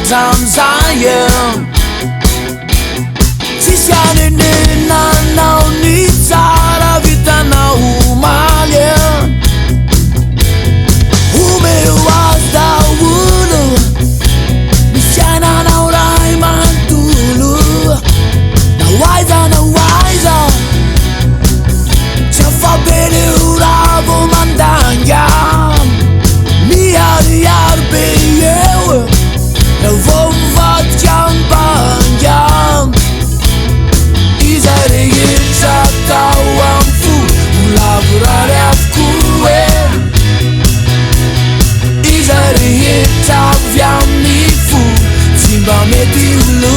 tanzaia Sisianenena nao ny tsara vitanao omaly Omeo azy daholo misy ainanao ray manontolo Na aiza tsy afabeleo raha vo mandanga Miariary be eo vao mivadika ambanga Izay rehetra tao am fo molavorary avokoa Izay rehetra avy amin'ny fo tsy mba mety olo